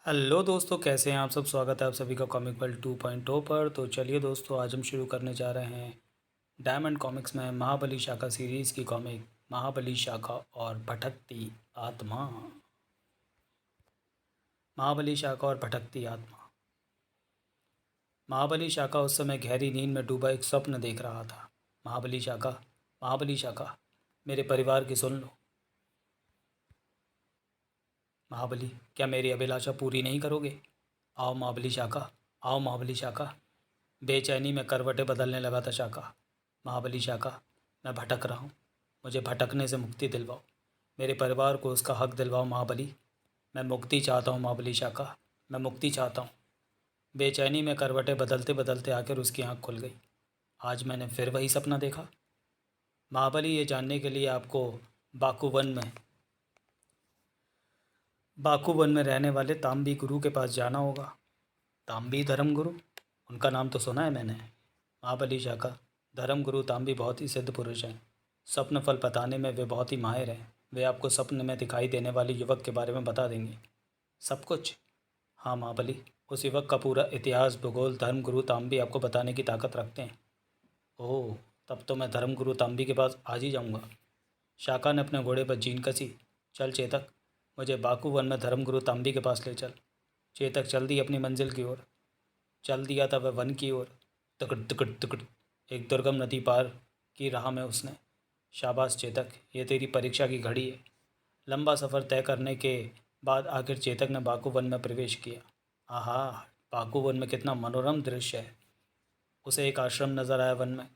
Hello दोस्तों, कैसे हैं आप सब। स्वागत है आप सभी का कॉमिक वर्ल्ड 2.0 पर। तो चलिए दोस्तों, आज हम शुरू करने जा रहे हैं डायमंड कॉमिक्स में महाबली शाखा सीरीज़ की कॉमिक महाबली शाखा और भटकती आत्मा। महाबली शाखा और भटकती आत्मा। महाबली शाखा उस समय गहरी नींद में डूबा एक स्वप्न देख रहा था। महाबली शाखा, मेरे परिवार की सुन लो। महाबली, क्या मेरी अभिलाषा पूरी नहीं करोगे? आओ महाबली शाखा, आओ महाबली शाखा। बेचैनी में करवटें बदलने लगा था शाखा। महाबली शाखा, मैं भटक रहा हूँ, मुझे भटकने से मुक्ति दिलवाओ। मेरे परिवार को उसका हक दिलवाओ महाबली। मैं मुक्ति चाहता हूँ महाबली शाखा, मैं मुक्ति चाहता हूँ। बेचैनी में करवटें बदलते बदलते आकर उसकी आँख खुल गई। आज मैंने फिर वही सपना देखा। महाबली, ये जानने के लिए आपको बाकू वन में रहने वाले तांबी गुरु के पास जाना होगा। तांबी धर्म गुरु? उनका नाम तो सुना है मैंने। महाबली शाखा, धर्म गुरु तांबी बहुत ही सिद्ध पुरुष हैं। स्वप्न फल बताने में वे बहुत ही माहिर हैं। वे आपको स्वप्न में दिखाई देने वाले युवक के बारे में बता देंगे। सब कुछ? हाँ महाबली, उस युवक का पूरा इतिहास, भूगोल, धर्म गुरु तांबी आपको बताने की ताकत रखते हैं। ओह, तब तो मैं धर्म गुरु तांबी के पास आज ही जाऊंगा। शाखा ने अपने घोड़े पर जीन कसी। चल चेतक, मुझे बाकू वन में धर्म गुरु तांबी के पास ले चल। चेतक चल दी अपनी मंजिल की ओर। चल दिया था वह वन की ओर। तकड़ तकड़ तकड़, एक दुर्गम नदी पार की राह में उसने। शाबाश चेतक, ये तेरी परीक्षा की घड़ी है। लंबा सफ़र तय करने के बाद आखिर चेतक ने बाकू वन में प्रवेश किया। आहा, बाकू वन में कितना मनोरम दृश्य है। उसे एक आश्रम नज़र आया वन में।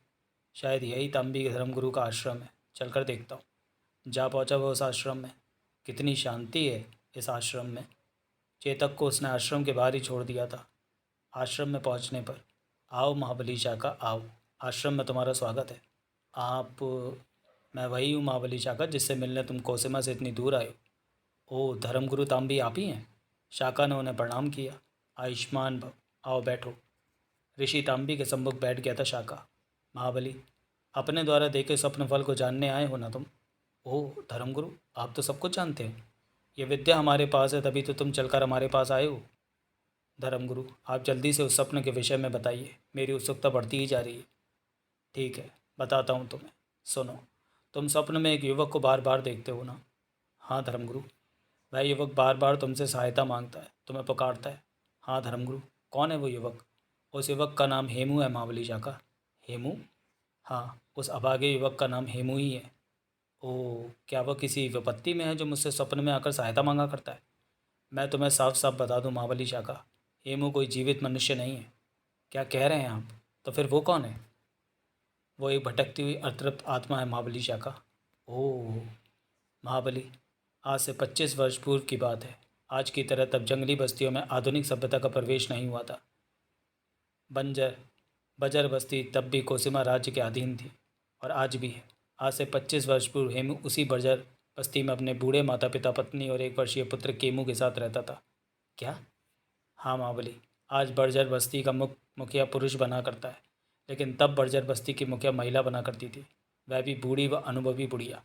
शायद यही तांबी धर्मगुरु का आश्रम है। चलकर देखता हूँ। जा पहुँचा वह उस आश्रम में। कितनी शांति है इस आश्रम में। चेतक को उसने आश्रम के बाहर ही छोड़ दिया था। आश्रम में पहुंचने पर, आओ महाबली शाखा आओ, आश्रम में तुम्हारा स्वागत है। आप? मैं वही हूँ महाबली शाखा, जिससे मिलने तुम कोसिमा से इतनी दूर आए हो। ओह, धर्मगुरु तांबी आप ही हैं? शाखा ने उन्हें प्रणाम किया। आयुष्मान भव, आओ बैठो। ऋषि तांबी के सम्मुख बैठ गया था शाखा। महाबली, अपने द्वारा देखे स्वप्न फल को जानने आए हो ना तुम? ओह धर्मगुरु, आप तो सब कुछ जानते हैं। ये विद्या हमारे पास है, तभी तो तुम चलकर हमारे पास आए हो। धर्मगुरु, आप जल्दी से उस स्वप्न के विषय में बताइए, मेरी उत्सुकता बढ़ती ही जा रही है। ठीक है, बताता हूँ तुम्हें। सुनो, तुम स्वप्न में एक युवक को बार बार देखते हो ना? हाँ धर्मगुरु। वह युवक बार बार तुमसे सहायता मांगता है, तुम्हें पुकारता है। हाँ धर्मगुरु। कौन है वो युवक? उस युवक का नाम हेमू है महाबली शाखा। हेमू? हाँ, उस अभागे युवक का नाम हेमू ही है। ओह, क्या वह किसी विपत्ति में है जो मुझसे स्वप्न में आकर सहायता मांगा करता है? मैं तुम्हें साफ साफ बता दूं महाबली शाखा, हेमू कोई जीवित मनुष्य नहीं है। क्या कह रहे हैं आप? तो फिर वो कौन है? वो एक भटकती हुई अतृप्त आत्मा है महाबली शाखा। ओह महाबली, आज से 25 वर्ष पूर्व की बात है। आज की तरह तब जंगली बस्तियों में आधुनिक सभ्यता का प्रवेश नहीं हुआ था। बंजर बजर बस्ती तब भी कोसिमा राज्य के अधीन थी, और आज भी है। आज से 25 वर्ष पूर्व हेमू उसी बर्जर बस्ती में अपने बूढ़े माता पिता, पत्नी और 1 वर्षीय पुत्र केमू के साथ रहता था। क्या? हाँ महाबली, आज बर्जर बस्ती का मुखिया पुरुष बना करता है, लेकिन तब बर्जर बस्ती की मुखिया महिला बना करती थी, वह भी बूढ़ी व अनुभवी बुढ़िया।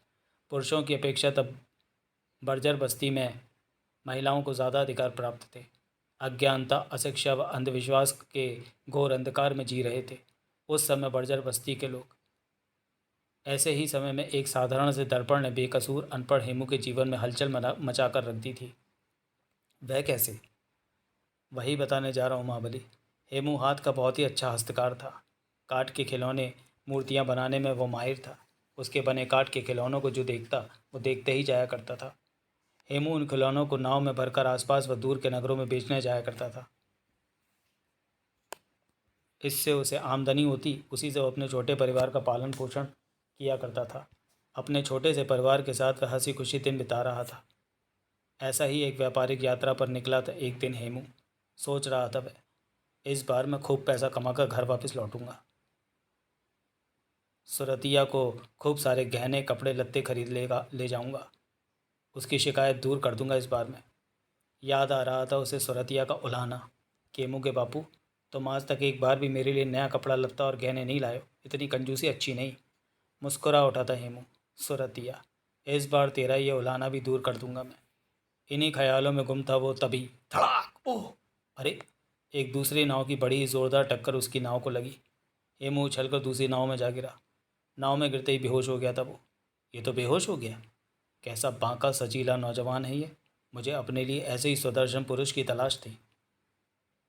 पुरुषों की अपेक्षा तब बर्जर बस्ती में महिलाओं को ज़्यादा अधिकार प्राप्त थे। अज्ञानता, अशिक्षा व अंधविश्वास के घोर अंधकार में जी रहे थे उस समय बर्जर बस्ती के लोग। ऐसे ही समय में एक साधारण से दर्पण ने बेकसूर अनपढ़ हेमू के जीवन में हलचल मचा कर रख दी थी। वह कैसे? वही बताने जा रहा हूँ महाबली। हेमू हाथ का बहुत ही अच्छा हस्तकार था। काठ के खिलौने, मूर्तियाँ बनाने में वो माहिर था। उसके बने काठ के खिलौनों को जो देखता, वो देखते ही जाया करता था। हेमू उन खिलौनों को नाव में भरकर आसपास व दूर के नगरों में बेचने जाया करता था। इससे उसे आमदनी होती, उसी से वो अपने छोटे परिवार का पालन पोषण किया करता था। अपने छोटे से परिवार के साथ वह हंसी खुशी दिन बिता रहा था। ऐसा ही एक व्यापारिक यात्रा पर निकला था एक दिन हेमू। सोच रहा था वह, इस बार मैं खूब पैसा कमाकर घर वापस लौटूंगा। सुरतिया को खूब सारे गहने, कपड़े लत्ते खरीद ले जाऊंगा। उसकी शिकायत दूर कर दूंगा इस बार मैं। याद आ रहा था उसे सुरतिया का उलाहना। केमू के बापू, तुम आज तक एक बार भी मेरे लिए नया कपड़ा लत्ता और गहने नहीं लाए हो। इतनी कंजूसी अच्छी नहीं। मुस्कुरा उठा था हेमू। सुरतिया, इस बार तेरा ये उलाहना भी दूर कर दूंगा मैं। इन्हीं ख्यालों में गुम था वो, तभी धड़ाक ओह! अरे! एक दूसरी नाव की बड़ी ही ज़ोरदार टक्कर उसकी नाव को लगी। हेमू उछलकर दूसरी नाव में जा गिरा। नाव में गिरते ही बेहोश हो गया था वो। ये तो बेहोश हो गया। कैसा बांका सजीला नौजवान है ये। मुझे अपने लिए ऐसे ही सुदर्शन पुरुष की तलाश थी।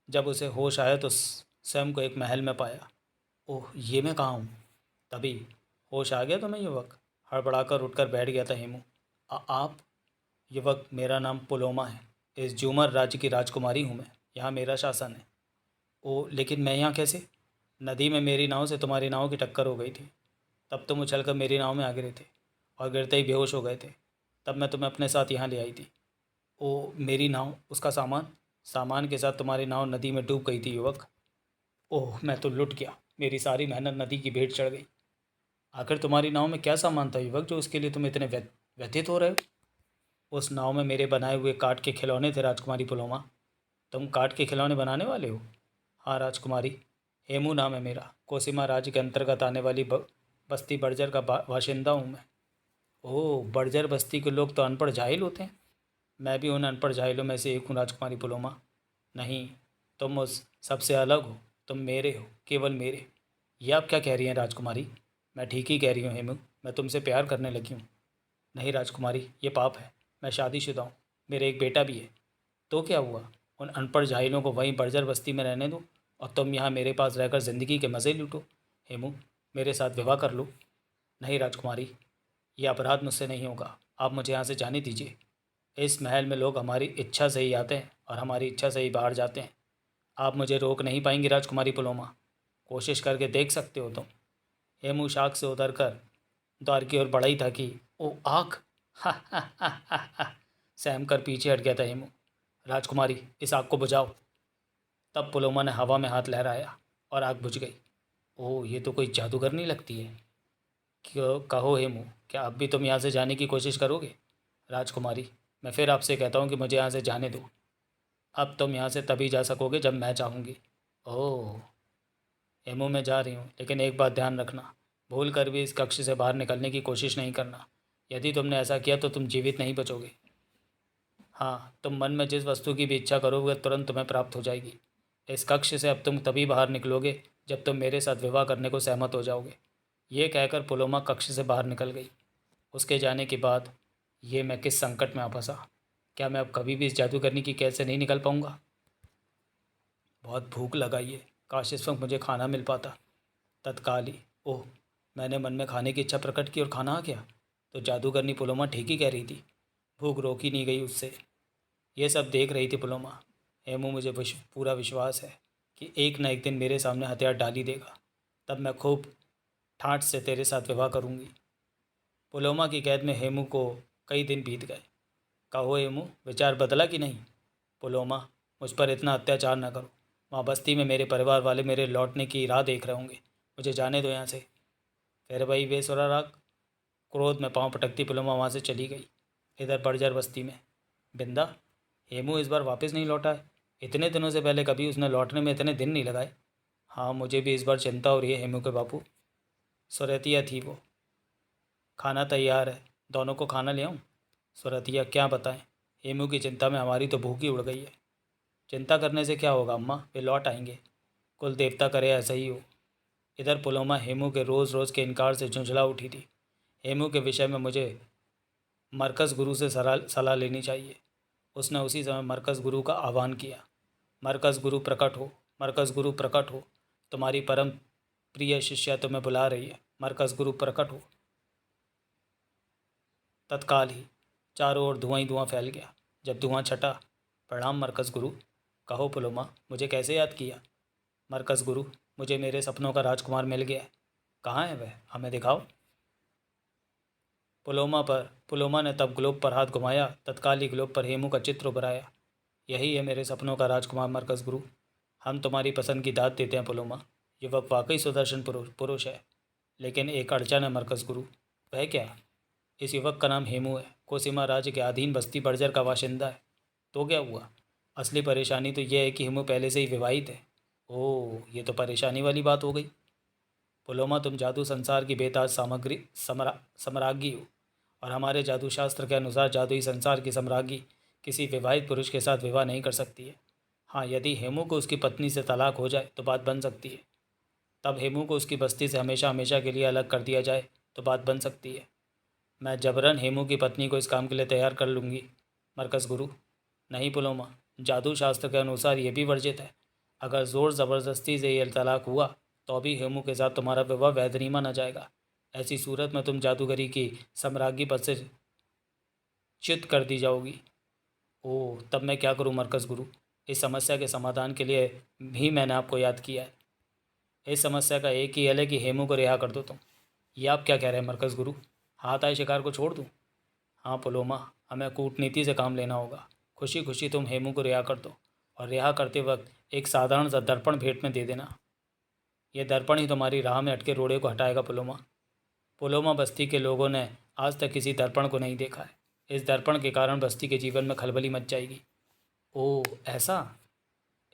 जब उसे होश आया तो स्वयं को एक महल में पाया। ओह! ये मैं कहाँ हूँ? तभी होश आ गया तुम्हें युवक। हड़बड़ाकर उठकर बैठ गया था हेमू। आप? युवक, मेरा नाम पुलोमा है। इस जूमर राज्य की राजकुमारी हूँ मैं। यहाँ मेरा शासन है। ओह! लेकिन मैं यहाँ कैसे? नदी में मेरी नाव से तुम्हारी नाव की टक्कर हो गई थी। तब तुम उछलकर मेरी नाव में आ गिरे थे और गिरते ही बेहोश हो गए थे। तब मैं तुम्हें अपने साथ यहाँ ले आई थी। ओह! मेरी नाव, उसका सामान? सामान के साथ तुम्हारी नाव नदी में डूब गई थी युवक। ओह! मैं तो लुट गया। मेरी सारी मेहनत नदी की भेंट चढ़ गई। आखिर तुम्हारी नाव में क्या सामान था युवक जो उसके लिए तुम इतने व्यथित हो रहे हो? उस नाव में मेरे बनाए हुए काठ के खिलौने थे राजकुमारी पुलोमा। तुम काठ के खिलौने बनाने वाले हो? हाँ राजकुमारी। हेमू नाम है मेरा। कोसीमा राज्य के अंतर्गत आने वाली बस्ती बर्जर का बाशिंदा हूँ मैं। ओह! बर्जर बस्ती के लोग तो अनपढ़ जाहिल होते हैं। मैं भी उन अनपढ़ जाहिलों में से एक हूँ राजकुमारी पुलोमा। नहीं, तुम उस सबसे अलग हो। तुम मेरे हो, केवल मेरे। ये आप क्या कह रही हैं राजकुमारी? मैं ठीक ही कह रही हूँ हेमू। मैं तुमसे प्यार करने लगी हूँ। नहीं राजकुमारी, ये पाप है। मैं शादीशुदा हूँ। मेरे एक बेटा भी है। तो क्या हुआ? उन अनपढ़ जाहिलों को वहीं बर्जर बस्ती में रहने दो और तुम यहाँ मेरे पास रहकर ज़िंदगी के मज़े लूटो। हेमू, मेरे साथ विवाह कर लो। नहीं राजकुमारी, ये अपराध मुझसे नहीं होगा। आप मुझे यहाँ से जाने दीजिए। इस महल में लोग हमारी इच्छा से ही आते हैं और हमारी इच्छा से ही बाहर जाते हैं। आप मुझे रोक नहीं पाएंगी राजकुमारी पुलोमा। कोशिश करके देख सकते हो तुम। हेमू शाख से उतर कर द्वार की ओर बढ़ा ही था कि ओ आग! हा हा हा हा हा! सहम कर पीछे हट गया था हेमू। राजकुमारी, इस आग को बुझाओ। तब पुलोमा ने हवा में हाथ लहराया और आग बुझ गई। ओह! ये तो कोई जादूगर नहीं लगती है। क्यों, कहो हेमू, क्या अब भी तुम यहाँ से जाने की कोशिश करोगे? राजकुमारी, मैं फिर आपसे कहता हूँ कि मुझे यहाँ से जाने दो। अब तुम यहाँ से तभी जा सकोगे जब मैं चाहूँगी। ओह! हेमू, मैं जा रही हूँ, लेकिन एक बात ध्यान रखना। भूल कर भी इस कक्ष से बाहर निकलने की कोशिश नहीं करना। यदि तुमने ऐसा किया तो तुम जीवित नहीं बचोगे। हाँ, तुम मन में जिस वस्तु की भी इच्छा करोगे तुरंत तुम्हें प्राप्त हो जाएगी। इस कक्ष से अब तुम तभी बाहर निकलोगे जब तुम मेरे साथ विवाह करने को सहमत हो जाओगे। ये कहकर पुलोमा कक्ष से बाहर निकल गई। उसके जाने के बाद ये मैं किस संकट में आ फंसा। क्या मैं अब कभी भी इस जादूगरनी की कैद से नहीं निकल पाऊंगा? बहुत भूख लगाई है। काश इस वक्त मुझे खाना मिल पाता। तत्काल ही, ओह! मैंने मन में खाने की इच्छा प्रकट की और खाना आ गया। तो जादूगरनी पुलोमा ठीक ही कह रही थी। भूख रोक ही नहीं गई उससे। ये सब देख रही थी पुलोमा। हेमू, मुझे पूरा विश्वास है कि एक न एक दिन मेरे सामने हथियार डाल ही देगा। तब मैं खूब ठाठ से तेरे साथ विवाह करूंगी। पुलोमा की कैद में हेमू को कई दिन बीत गए। कहो हेमू, विचार बदला कि नहीं? पुलोमा, मुझ पर इतना अत्याचार न करो। वहाँ बस्ती में मेरे परिवार वाले मेरे लौटने की राह देख रहे होंगे। मुझे जाने दो यहाँ से। फिर वही बेसुरा राग। क्रोध में पांव पटकती पुलोमा वहाँ से चली गई। इधर बर्जर बस्ती में बिंदा, हेमू इस बार वापस नहीं लौटा है। इतने दिनों से पहले कभी उसने लौटने में इतने दिन नहीं लगाए। हाँ, मुझे भी इस बार चिंता हो रही है हेमू के बापू। सुरतिया थी वो। खाना तैयार है, दोनों को खाना ले आऊँ? सुरतिया, क्या बताएं, हेमू की चिंता में हमारी तो भूख ही उड़ गई है। चिंता करने से क्या होगा अम्मा, वे लौट आएंगे। कुल देवता करे ऐसा ही हो। इधर पुलोमा हेमू के रोज़ रोज़ के इनकार से झुंझला उठी थी। हेमू के विषय में मुझे मरकज़ गुरु से सलाह लेनी चाहिए। उसने उसी समय मरकज़ गुरु का आह्वान किया। मरकज़ गुरु प्रकट हो, मरकज़ गुरु प्रकट हो। तुम्हारी परम प्रिय शिष्या तुम्हें बुला रही है। मरकज़ गुरु प्रकट हो। तत्काल ही चारों ओर धुआं ही धुआं फैल गया। जब धुआं छटा, प्रणाम मरकज़ गुरु। कहो पुलोमा, मुझे कैसे याद किया? मरकज़ गुरु, मुझे मेरे सपनों का राजकुमार मिल गया है। कहाँ है वह, हमें दिखाओ। पुलोमा ने तब ग्लोब पर हाथ घुमाया। तत्काल ही ग्लोब पर हेमू का चित्र उभर आया। यही है मेरे सपनों का राजकुमार मरकज़ गुरु। हम तुम्हारी पसंद की दाद देते हैं पुलोमा। युवक वाकई सुदर्शन पुरुष है, लेकिन एक अड़चन है मरकज़ गुरु। वह क्या? इस युवक का नाम हेमू है। कोसीमा राज्य के अधीन बस्ती बर्जर का बाशिंदा है। तो क्या हुआ? असली परेशानी तो यह है कि हेमू पहले से ही विवाहित है। ओह, ये तो परेशानी वाली बात हो गई। पुलोमा, तुम जादू संसार की बेताज सम्राज्ञी हो और हमारे जादू शास्त्र के अनुसार जादुई संसार की सम्राज्ञी किसी विवाहित पुरुष के साथ विवाह नहीं कर सकती है। हाँ, यदि हेमू को उसकी पत्नी से तलाक हो जाए तो बात बन सकती है। तब हेमू को उसकी बस्ती से हमेशा हमेशा के लिए अलग कर दिया जाए तो बात बन सकती है। मैं जबरन हेमू की पत्नी को इस काम के लिए तैयार कर लूँगी। मरकज़ गुरु, नहीं पुलोमा, जादू शास्त्र के अनुसार ये भी वर्जित है। अगर ज़ोर ज़बरदस्ती से ये तलाक हुआ तो भी हेमू के साथ तुम्हारा विवाह वैध नहीं माना जाएगा। ऐसी सूरत में तुम जादूगरी की सम्राज्ञी पद से च्युत कर दी जाओगी। ओह, तब मैं क्या करूं मरकज़ गुरु? इस समस्या के समाधान के लिए भी मैंने आपको याद किया है। इस समस्या का एक ही हल है कि हेमू को रिहा कर दो तुम। ये आप क्या कह रहे हैं मरकज़ गुरु? हाथ आए शिकार को छोड़ दूं? हाँ पुलोमा, हमें कूटनीति से काम लेना होगा। खुशी खुशी तुम हेमू को रिहा कर दो और रिहा करते वक्त एक साधारण सा दर्पण भेंट में दे देना। यह दर्पण ही तुम्हारी राह में अटके रोड़े को हटाएगा पुलोमा। पुलोमा बस्ती के लोगों ने आज तक किसी दर्पण को नहीं देखा है। इस दर्पण के कारण बस्ती के जीवन में खलबली मच जाएगी। ओह, ऐसा?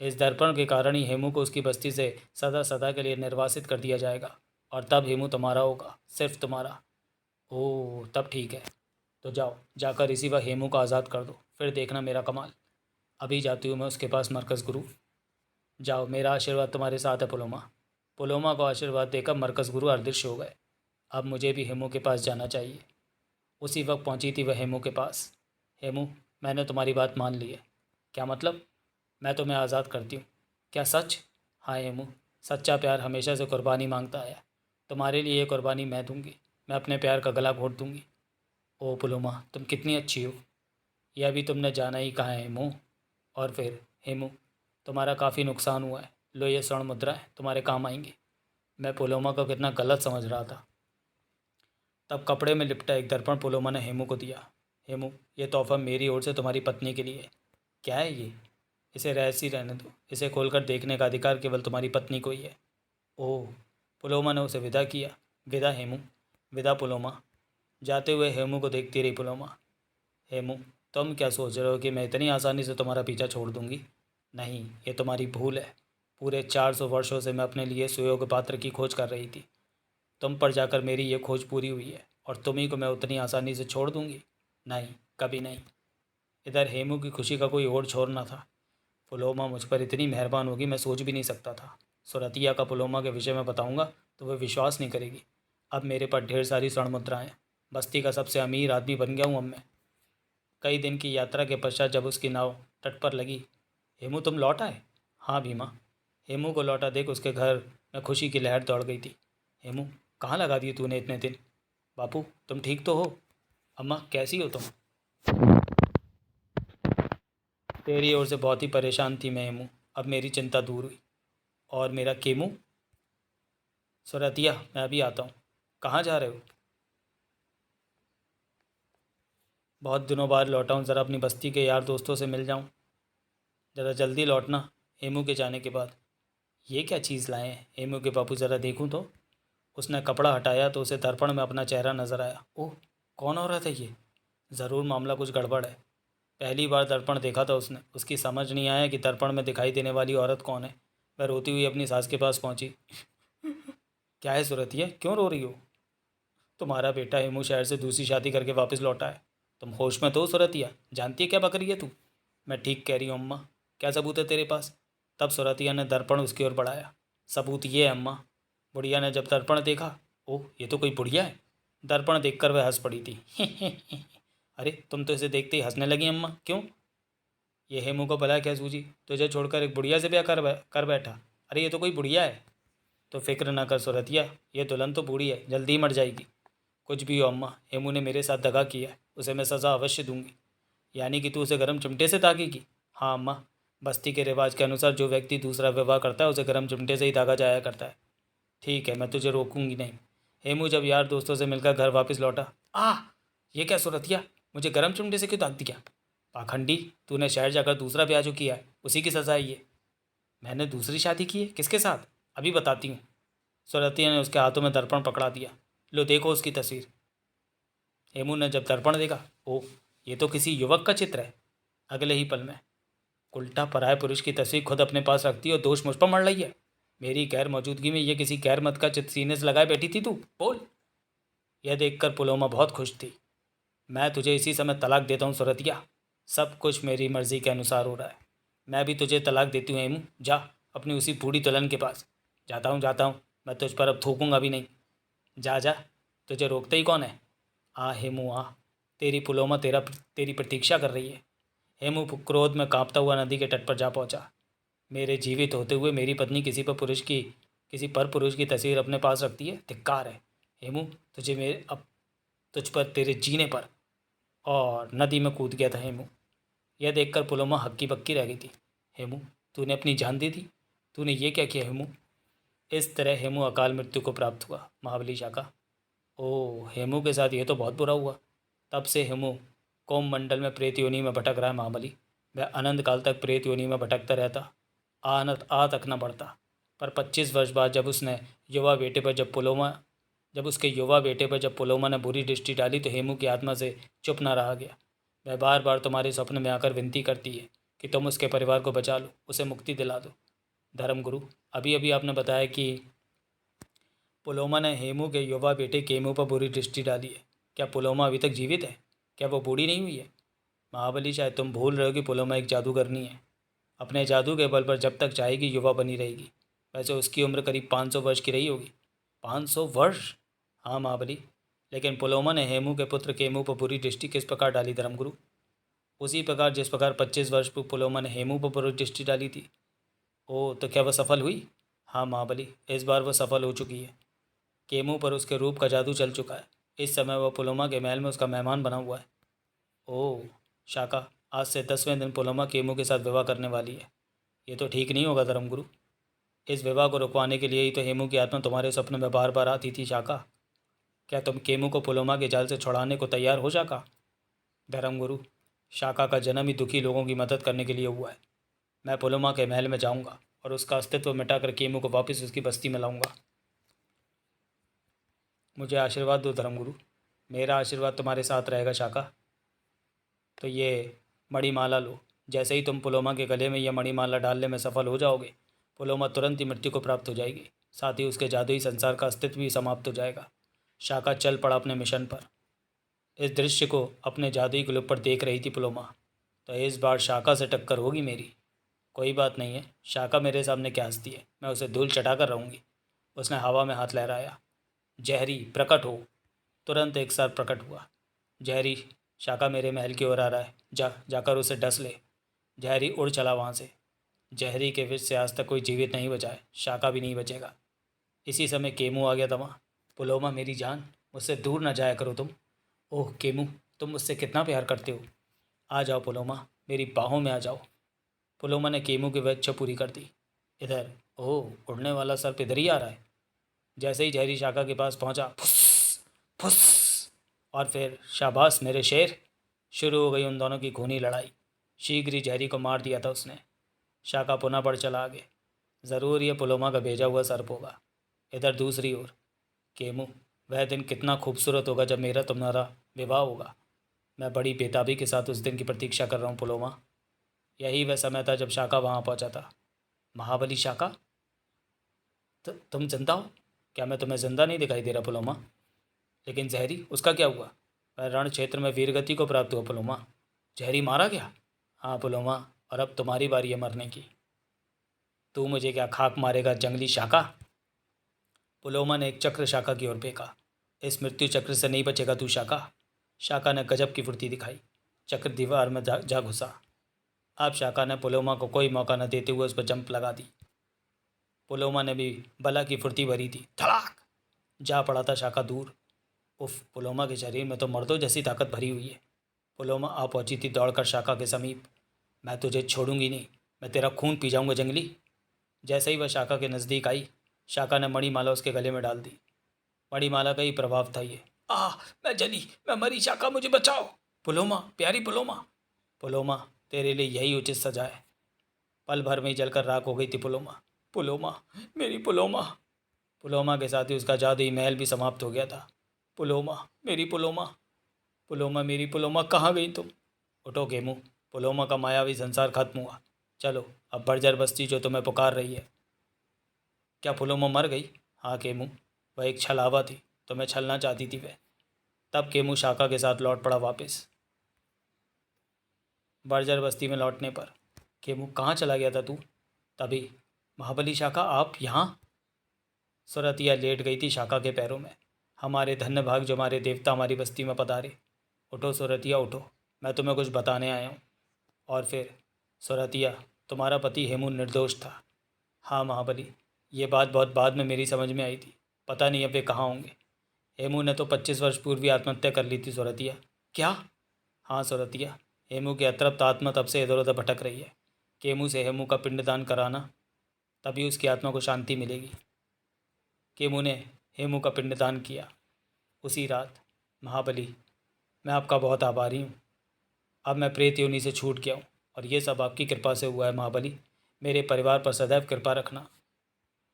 इस दर्पण के कारण ही हेमू को उसकी बस्ती से सदा सदा के लिए निर्वासित कर दिया जाएगा और तब हेमू तुम्हारा होगा, सिर्फ तुम्हारा। ओह, तब ठीक है। तो जाओ, जाकर इसी वक्त हेमू को आज़ाद कर दो, फिर देखना मेरा कमाल। अभी जाती हूँ मैं उसके पास मरकज़ गुरु। जाओ, मेरा आशीर्वाद तुम्हारे साथ है पुलोमा। पुलोमा को आशीर्वाद देकर मरकज़ गुरु अदृश्य हो गए। अब मुझे भी हेमू के पास जाना चाहिए। उसी वक्त पहुंची थी वह हेमू के पास। हेमू, मैंने तुम्हारी बात मान ली है। क्या मतलब? मैं तुम्हें आज़ाद करती हूँ। क्या सच? हाँ हेमू, सच्चा प्यार हमेशा से कुर्बानी मांगता आया। तुम्हारे लिए ये कुर्बानी मैं दूंगी। मैं अपने प्यार का गला घोंट दूंगी। ओ पुलोमा, तुम कितनी अच्छी हो, यह भी तुमने जाना ही कहा है हेमू। और फिर हेमू, तुम्हारा काफ़ी नुकसान हुआ है। लो, ये स्वर्ण मुद्राएं तुम्हारे काम आएंगी। मैं पुलोमा को कितना गलत समझ रहा था। तब कपड़े में लिपटा एक दर्पण पुलोमा ने हेमू को दिया। हेमू, ये तोहफा मेरी ओर से तुम्हारी पत्नी के लिए है। क्या है ये? इसे रहस्य रहने दो। इसे खोलकर देखने का अधिकार केवल तुम्हारी पत्नी को ही है। ओह, पुलोमा ने उसे विदा किया। विदा हेमू, विदा पुलोमा। जाते हुए हेमू को देखती रही पुलोमा। हेमू, तुम क्या सोच रहे हो कि मैं इतनी आसानी से तुम्हारा पीछा छोड़ दूंगी? नहीं, ये तुम्हारी भूल है। पूरे 400 वर्षों से मैं अपने लिए सुयोग्य पात्र की खोज कर रही थी। तुम पर जाकर मेरी ये खोज पूरी हुई है और तुम्ही को मैं उतनी आसानी से छोड़ दूंगी? नहीं, कभी नहीं। इधर हेमू की खुशी का कोई और छोर न था। पुलोमा मुझ पर इतनी मेहरबान होगी मैं सोच भी नहीं सकता था। सुरतिया का पुलोमा के विषय में बताऊंगा तो वह विश्वास नहीं करेगी। अब मेरे पास ढेर सारी स्वर्ण मुद्राएं। बस्ती का सबसे अमीर आदमी बन गया हूँ अब मैं। कई दिन की यात्रा के पश्चात जब उसकी नाव तट पर लगी। हेमू, तुम लौट आए? हाँ भीमा। हेमू को लौटा देख उसके घर में खुशी की लहर दौड़ गई थी। हेमू, कहाँ लगा दिए तूने इतने दिन? बापू, तुम ठीक तो हो? अम्मा, कैसी हो तुम? तेरी ओर से बहुत ही परेशान थी मैं हेमू। अब मेरी चिंता दूर हुई। और मेरा केमू? सुरतिया, मैं अभी आता हूँ। कहाँ जा रहे हो? बहुत दिनों बाद लौटा हूँ, ज़रा अपनी बस्ती के यार दोस्तों से मिल जाऊँ। ज़रा जल्दी लौटना हेमू के जाने के बाद। ये क्या चीज़ लाए हैं हेमू के बापू, ज़रा देखूँ तो। उसने कपड़ा हटाया तो उसे दर्पण में अपना चेहरा नजर आया। ओह, कौन औरत है ये? ज़रूर मामला कुछ गड़बड़ है। पहली बार दर्पण देखा था उसने। उसकी समझ नहीं आया कि दर्पण में दिखाई देने वाली औरत कौन है। वह रोती हुई अपनी सास के पास पहुंची। क्या है सूरतिया, क्यों रो रही हो? तुम्हारा बेटा हेमू शहर से दूसरी शादी करके वापस लौटा है। तुम होश में तो हो सूरतिया? जानती है क्या बक रही है तू? मैं ठीक कह रही हूँ अम्मा। क्या सबूत है तेरे पास? तब सूरतिया ने दर्पण उसकी ओर बढ़ाया। सबूत ये है अम्मा। बुढ़िया ने जब दर्पण देखा, ओह, ये तो कोई बुढ़िया है। दर्पण देखकर वह हंस पड़ी थी। अरे, तुम तो इसे देखते ही हंसने लगी अम्मा, क्यों? ये हेमू को भला क्या सूझी? तुझे छोड़कर एक बुढ़िया से ब्याह कर बैठा। अरे, ये तो कोई बुढ़िया है। तो फिक्र ना कर सूरतिया, ये दुल्हन तो बूढ़ी है, जल्दी ही मर जाएगी। कुछ भी हो अम्मा, हेमू ने मेरे साथ दगा किया है, उसे मैं सज़ा अवश्य दूंगी। यानी कि तू उसे गर्म चिमटे से दागेगी? हाँ अम्मा, बस्ती के रिवाज के अनुसार जो व्यक्ति दूसरा विवाह करता है उसे गर्म चिमटे से ही दागा जाया करता है। ठीक है, मैं तुझे रोकूंगी नहीं। हेमू जब यार दोस्तों से मिलकर घर वापस लौटा। ये क्या सूरतिया, मुझे गर्म चिमटे से क्यों दाग दिया? पाखंडी, तूने शहर जाकर दूसरा ब्याह जो किया है उसी की सज़ा है ये। मैंने दूसरी शादी की है? किसके साथ? अभी बताती हूँ। सूरतिया ने उसके हाथों में दर्पण पकड़ा दिया। लो देखो उसकी तस्वीर। हेमू ने जब दर्पण देखा, ओह, ये तो किसी युवक का चित्र है। अगले ही पल में, उल्टा पराये पुरुष की तस्वीर खुद अपने पास रखती और दोष मुझ पर मढ़ रही है। मेरी गैर मौजूदगी में ये किसी गैर मत का चित्र सीने से लगाए बैठी थी तू? बोल। यह देखकर पुलोमा बहुत खुश थी। मैं तुझे इसी समय तलाक देता हूँ सूरतिया। सब कुछ मेरी मर्जी के अनुसार हो रहा है। मैं भी तुझे तलाक देती हूँ हेमू। जा अपनी उसी बूढ़ी दुल्हन के पास। जाता हूँ, मैं तुझ पर अब थूकूंगा भी नहीं। जा जा, तुझे रोकते ही कौन है। आ हेमू आ, तेरी पुलोमा तेरी प्रतीक्षा कर रही है। हेमू क्रोध में कांपता हुआ नदी के तट पर जा पहुंचा। मेरे जीवित होते हुए मेरी पत्नी किसी पर पुरुष की तस्वीर अपने पास रखती है, धिक्कार है। हेमू, तुझे मेरे अब तुझ पर, तेरे जीने पर। और नदी में कूद गया था हेमू। यह देखकर पुलोमा हक्की बक्की रह गई थी। हेमू, तूने अपनी जान दे दी, तूने ये क्या किया हेमू। इस तरह हेमू अकाल मृत्यु को प्राप्त हुआ। महाबली शाका, ओह हेमू के साथ ये तो बहुत बुरा हुआ। तब से हेमू कोममंडल में प्रेत योनि में भटक रहा है महाबली। वह अनंत काल तक प्रेत योनि में भटकता रहता, आ तक न बढ़ता। पर 25 वर्ष बाद जब उसके युवा बेटे पर जब पुलोमा ने बुरी दृष्टि डाली तो हेमू की आत्मा से चुप न रहा गया। वह बार बार तुम्हारे स्वप्न में आकर विनती करती है कि तुम उसके परिवार को बचा लो, उसे मुक्ति दिला दो। धर्मगुरु, अभी अभी आपने बताया कि पुलोमा ने हेमू के युवा बेटे केमू पर बुरी दृष्टि डाली है। क्या पुलोमा अभी तक जीवित है? क्या वो बूढ़ी नहीं हुई है? महाबली, शायद तुम भूल रहे हो कि पुलोमा एक जादूगरनी है। अपने जादू के बल पर जब तक चाहेगी युवा बनी रहेगी। वैसे उसकी उम्र करीब 500 वर्ष की रही होगी। 500 वर्ष? हाँ महाबली। लेकिन पुलोमा ने हेमू के पुत्र केमू पर बुरी दृष्टि किस प्रकार डाली धर्मगुरु? उसी प्रकार जिस प्रकार 25 वर्ष पर पुलोमा ने हेमू पर बुरी दृष्टि डाली थी। ओह, तो क्या वह सफल हुई? हाँ महाबली, इस बार वह सफल हो चुकी है। केमू पर उसके रूप का जादू चल चुका है। इस समय वह पुलोमा के महल में उसका मेहमान बना हुआ है। ओह शाका, आज से 10वें दिन पुलोमा केमू के साथ विवाह करने वाली है। ये तो ठीक नहीं होगा धर्मगुरु। इस विवाह को रुकवाने के लिए ही तो हेमू की आत्मा तुम्हारे स्वप्न में बार बार आती थी शाका। क्या तुम केमू को पुलोमा के जाल से छुड़ाने को तैयार हो शाका? धर्मगुरु, शाका का जन्म ही दुखी लोगों की मदद करने के लिए हुआ है। मैं पुलोमा के महल में जाऊंगा और उसका अस्तित्व मिटाकर केमू को वापस उसकी बस्ती में लाऊंगा। मुझे आशीर्वाद दो धर्मगुरु। मेरा आशीर्वाद तुम्हारे साथ रहेगा शाका। तो ये मणिमाला लो। जैसे ही तुम पुलोमा के गले में यह मणिमाला डालने में सफल हो जाओगे, पुलोमा तुरंत ही मृत्यु को प्राप्त हो जाएगी। साथ ही उसके जादुई संसार का अस्तित्व भी समाप्त हो जाएगा। शाका चल पड़ा अपने मिशन पर। इस दृश्य को अपने जादुई ग्लोब पर देख रही थी पुलोमा। तो इस बार शाका से टक्कर होगी मेरी। कोई बात नहीं है, शाका मेरे सामने क्या हंसती है, मैं उसे धूल चटा कर रहूँगी। उसने हवा में हाथ लहराया। जहरी, प्रकट हो। तुरंत एक साथ प्रकट हुआ। जहरी, शाका मेरे महल की ओर आ रहा है, जाकर उसे डस ले। जहरी उड़ चला वहाँ से। जहरी के विष से आज तक कोई जीवित नहीं बचा है, शाका भी नहीं बचेगा। इसी समय केमू आ गया था वहाँ। पुलोमा मेरी जान, मुझसे दूर ना जाया करो तुम। ओह केमू, तुम मुझसे कितना प्यार करते हो। आ जाओ पुलोमा, मेरी बाहों में आ जाओ। पुलोमा ने केमू की वह इच्छा पूरी कर दी। इधर, ओह उड़ने वाला सर्प इधर ही आ रहा है। जैसे ही जहरी शाका के पास पहुंचा, फुस फुस, और फिर शाबाश मेरे शेर। शुरू हो गई उन दोनों की खूनी लड़ाई। शीघ्र ही जहरी को मार दिया था उसने। शाका पुनः बढ़ चला आगे। ज़रूर ये पुलोमा का भेजा हुआ सर्प होगा। इधर दूसरी ओर, केमू, वह दिन कितना खूबसूरत होगा जब मेरा तुम्हारा विवाह होगा। मैं बड़ी बेताबी के साथ उस दिन की प्रतीक्षा कर रहा हूँ पुलोमा। यही वह समय था जब शाका वहाँ पहुँचा था। महाबली शाका, तुम जिंदा हो? क्या मैं तुम्हें जिंदा नहीं दिखाई दे रहा पुलोमा? लेकिन जहरी, उसका क्या हुआ? वह रण क्षेत्र में वीरगति को प्राप्त हुआ पुलोमा। जहरी मारा गया? हाँ पुलोमा, और अब तुम्हारी बारी है मरने की। तू मुझे क्या खाक मारेगा जंगली शाका? पुलोमा ने एक चक्र शाका की ओर फेंका। इस मृत्यु चक्र से नहीं बचेगा तू शाका। शाका ने गजब की फुर्ती दिखाई। चक्र दीवार में जा घुसा। अब शाका ने पुलोमा को कोई मौका न देते हुए उस पर जंप लगा दी। पुलोमा ने भी बला की फुर्ती भरी थी। धड़ाक, जा पड़ा था शाका दूर। उफ, पुलोमा के शरीर में तो मर्दों जैसी ताकत भरी हुई है। पुलोमा आ पहुंची थी दौड़कर शाका के समीप। मैं तुझे छोड़ूंगी नहीं, मैं तेरा खून पी जाऊंगा जंगली। जैसे ही वह शाका के नज़दीक आई, शाका ने मणिमाला उसके गले में डाल दी। मणिमाला का ही प्रभाव था ये। मैं जली, मैं मरी, शाका मुझे बचाओ। पुलोमा, प्यारी पुलोमा। पुलोमा, तेरे लिए यही उचित सजा है। पल भर में ही जलकर राख हो गई थी पुलोमा। पुलोमा, मेरी पुलोमा। पुलोमा के साथ ही उसका जादुई महल भी समाप्त हो गया था। पुलोमा, मेरी पुलोमा। पुलोमा, मेरी पुलोमा, कहाँ गई तुम? उठो केमू, पुलोमा का मायावी संसार खत्म हुआ। चलो अब बर्जर बस्ती जो तुम्हें पुकार रही है। क्या पुलोमा मर गई? हाँ केमू, वह एक छलावा थी, तुम्हें छलना चाहती थी वह। तब केमू शाका के साथ लौट पड़ा वापस। बर्जर बस्ती में लौटने पर केमू, कहाँ चला गया था तू? तभी, महाबली शाका, आप यहाँ? सुरतिया लेट गई थी शाका के पैरों में। हमारे धन्य भाग जो हमारे देवता हमारी बस्ती में पधारे। उठो सुरतिया उठो, मैं तुम्हें कुछ बताने आया हूँ। और फिर, सुरतिया, तुम्हारा पति हेमू निर्दोष था। हाँ महाबली, ये बात बहुत बाद में मेरी समझ में आई थी। पता नहीं अब वे कहाँ होंगे। हेमू ने तो 25 वर्ष पूर्व ही आत्महत्या कर ली थी सुरतिया। क्या? हाँ सुरतिया, हेमू की अतृप्त आत्मा तब से इधर उधर भटक रही है। केमू से हेमू का पिंडदान कराना, तभी उसकी आत्मा को शांति मिलेगी। केमू ने हेमू का पिंडदान किया उसी रात। महाबली, मैं आपका बहुत आभारी हूँ। अब मैं प्रेत योनि से छूट गया हूँ और ये सब आपकी कृपा से हुआ है महाबली। मेरे परिवार पर सदैव कृपा रखना।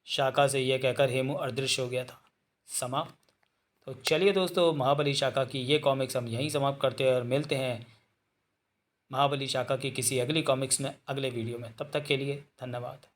शाका से यह कहकर हेमू अदृश्य हो गया था। समाप्त। तो चलिए दोस्तों, महाबली शाका की ये कॉमिक्स हम यहीं समाप्त करते हैं और मिलते हैं महाबली शाका की किसी अगली कॉमिक्स में अगले वीडियो में। तब तक के लिए धन्यवाद।